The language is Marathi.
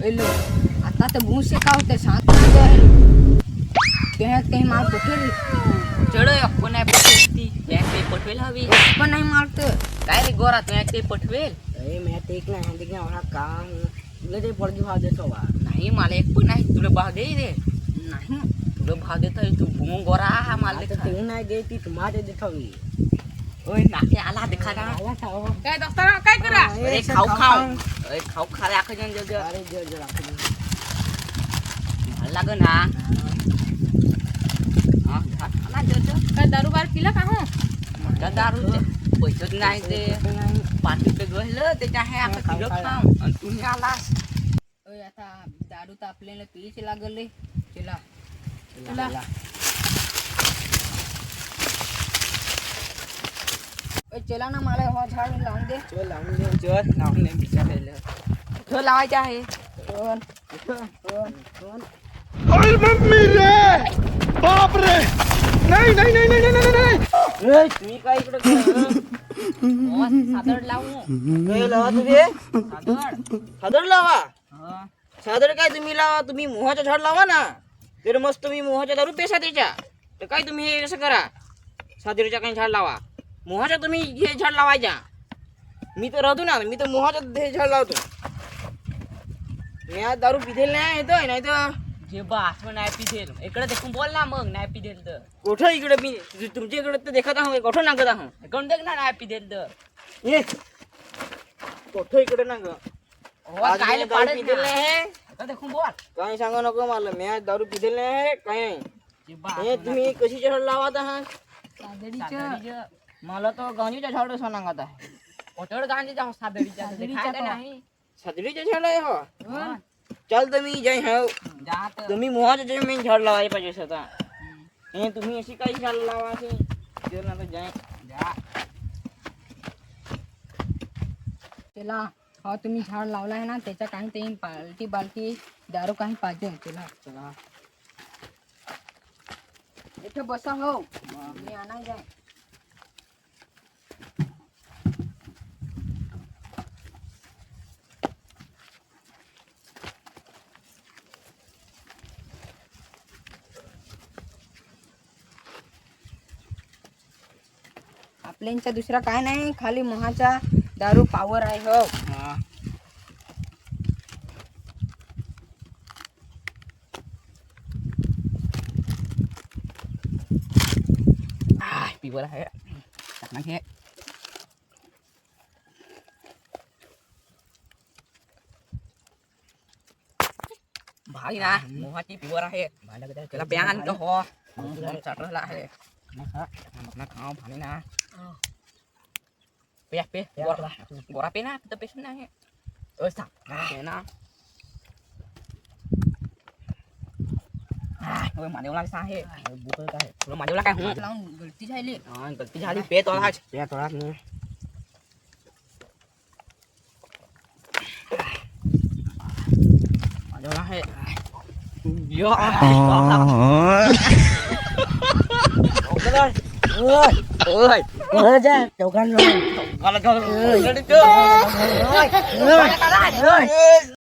लो आता तर भूस से का होते शांत ना गए कहीं मार पटेल चढ कोण आहे पटवेल ती ते पटवेल हवी पण नाही मारत काय रे गोरा तू ते पटवेल अरे मैं देख ना देख ना वहाँ काम तुला ते पडकी भाव देतो बा नाही मला एक पण नाही तुला भाव दे रे नाही तुला भाव देतो तू भूम गोरा हा मला आता ते नाही देती तुम्हाला देतो मी ओय नाके आला देखा ना आला खाओ काय दोस्तारा काय करा अरे खाऊ खाऊ अरे खाऊ खा रे आखो जन जग अरे जर जर आपण मला लाग ना हा आला जग काय दारू बार पिला का हो मला दारू पैसेच नाही ते 5 रुपये गहलं त्याच्या आहे आपण किलो खाऊ आणि तुम्ही आलास ओय आता दारू तर आपल्याला पीच लागल रे चला चला ओय चला ना मला हो झाड लावून दे चल लावून दे चल नाव नाही विचारायला तो लावायचं आहे कोण कोण अरे मम्मी रे बाप रे नहीं नहीं नहीं नहीं नहीं नहीं ए तुम्ही काय इकडे सादर लावू काय लावा तुम्ही सादर सादर लावा हा सादर काय तुम्ही लावा तुम्ही मोहाचं झाड लावा ना तर मस्त तुम्ही मोहाच्या दारू पेसा त्याच्या तर काय तुम्ही हे कसं करा सादरच्या काही झाड लावा मोहाच्या तुम्ही हे झाड लावायच्या मी तर राहतो ना मी तर मोहाचं हे झाड लावतो मी आज दारू पिधेल नाही येतोय नाही तर जे बास नाही पिधेल इकडे देखून बोल ना मग नाही पिधेल तर कुठं इकडे मी तुमच्या इकडे तर देखत आहो कुठं नागत आहो कोण देख ना नाही पिधेल तर ये कुठं इकडे ना ग हो आज काय मी दारू पाडत पिधेल नाही आहे इकडे देखून बोल काही सांगू नको मला मी आज दारू पिधेल नाही आहे काही नाही जे बास हे तुम्ही कशी झाड लावत आहात सादरीचं मला तर गांजीच्या झाड सांगत आहे ओटड गांधीचा सादरीचा सादरीचा तो. नाही सदरीचे झाड आहे हो हा. चल तुम्ही जय हो जात तुम्ही मोहाचं जमीन झाड लावायला पाहिजे स्वतः हे तुम्ही अशी काही झाड लावा असे तर ना तर जय जा चला हो तुम्ही झाड लावला आहे ना त्याच्या काही ते पालटी बालटी दारू काही पाहिजे चला चला इथे बसा हो मी आणाय जाय आपल्यांचा दुसरा काय नाही खाली मोहाचा दारू पावर आहे हो हा पिवर आहे टाकणार हे भाई ना मोहाची पिवर आहे त्याला प्यान आणतो हो चाटला आहे ना खाऊ भाई ना पे पे गोरा पे ना तर पेशंट नाही सांग ना माझ्याला कसं आहे तुला माझ्याला काय होणार लावून गलती झाली गलती झाली पे तो या थोडाच नाही माझ्याला आहे ओय ओय जा चौकान मला